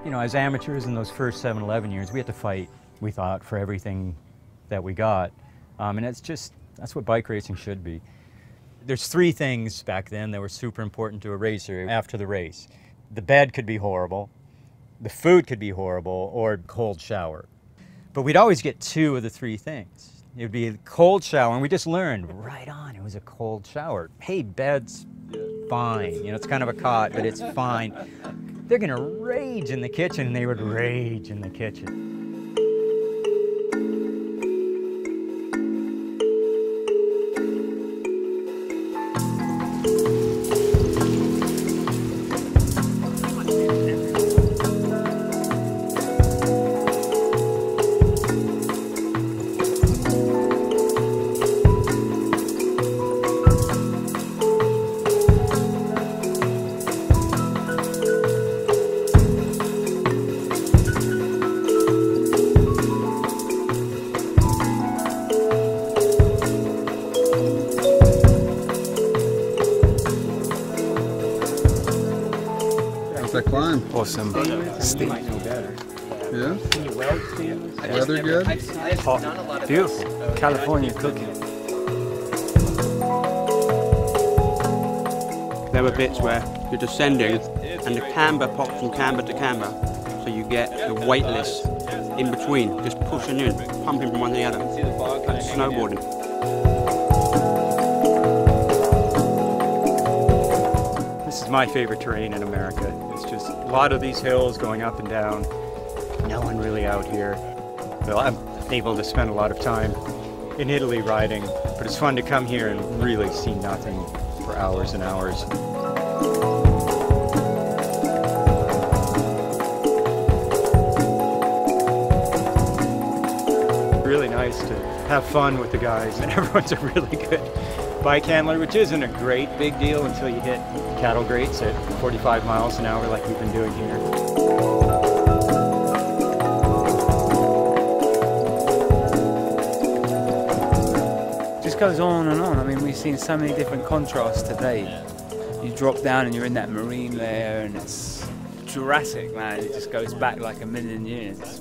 You know, as amateurs in those first 7-11 years, we had to fight, we thought, for everything that we got. And that's what bike racing should be. There's 3 things back then that were super important to a racer after the race. The bed could be horrible, the food could be horrible, or cold shower. But we'd always get 2 of the 3 things. It would be a cold shower, and we just learned right on it was a cold shower. Hey, bed's fine. You know, it's kind of a cot, but it's fine. They're gonna rage in the kitchen, and they would rage in the kitchen. That climb? Awesome. Steep. Yeah? Weather good? Hot. Beautiful. California cooking. There were bits where you're descending and the camber pops from camber to camber. So you get the weightless in between, just pushing in, pumping from one to the other. Like snowboarding. This is my favorite terrain in America. It's just a lot of these hills going up and down. No one really out here. Well, I'm able to spend a lot of time in Italy riding, but it's fun to come here and really see nothing for hours and hours. Really nice to have fun with the guys, and everyone's a really good bike handler, which isn't a great big deal until you hit cattle grates at 45 miles an hour like we've been doing here. Just goes on and on. I mean, we've seen so many different contrasts today. You drop down and you're in that marine layer and it's Jurassic, man. It just goes back like a million years.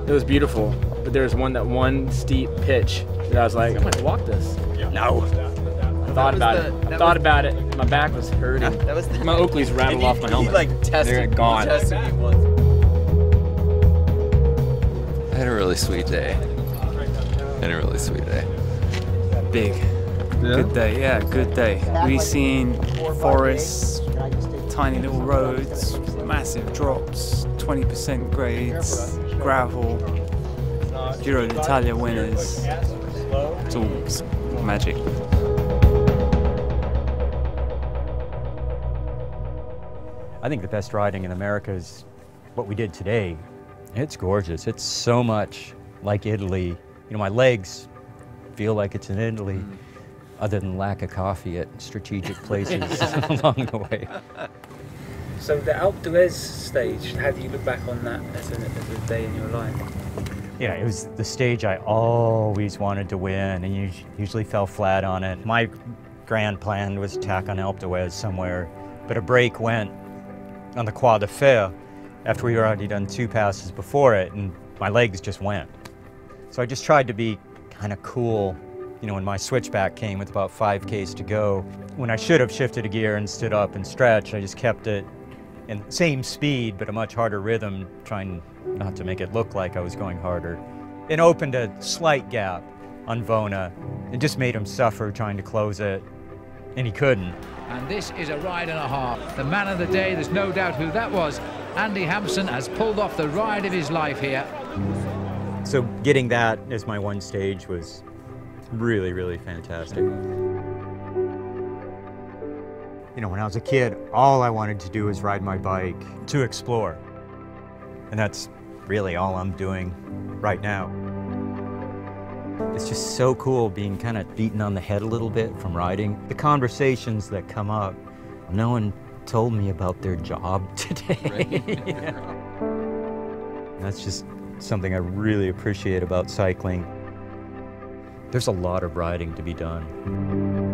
It was beautiful, but there was one steep pitch that I was like, I'm gonna walk this. No. Thought about it. My back was hurting. My Oakleys rattled off my helmet. They're gone. I had a really sweet day. Big. Yeah? Good day, yeah, good day. We've seen forests, tiny little roads, massive drops, 20% grades, gravel, Giro d'Italia winners. It's all magic. I think the best riding in America is what we did today. It's gorgeous. It's so much like Italy. You know, my legs feel like it's in Italy, other than lack of coffee at strategic places along the way. So the Alpe d'Huez stage, how do you look back on that as a day in your life? You know, it was the stage I always wanted to win, and you usually fell flat on it. My grand plan was to tack on Alpe d'Huez somewhere but a brake went on the Croix de Fer after we had already done 2 passes before it, and my legs just went. So I just tried to be kind of cool, you know, when my switchback came with about 5Ks to go. When I should have shifted a gear and stood up and stretched, I just kept it in the same speed, but a much harder rhythm, trying not to make it look like I was going harder. It opened a slight gap on Vona. It just made him suffer trying to close it, and he couldn't. And this is a ride and a half. The man of the day, there's no doubt who that was. Andy Hampsten has pulled off the ride of his life here. So getting that as my one stage was really, really fantastic. You know, when I was a kid, all I wanted to do was ride my bike to explore. And that's really all I'm doing right now. It's just so cool being kind of beaten on the head a little bit from riding. The conversations that come up, no one told me about their job today. Yeah. That's just something I really appreciate about cycling. There's a lot of riding to be done.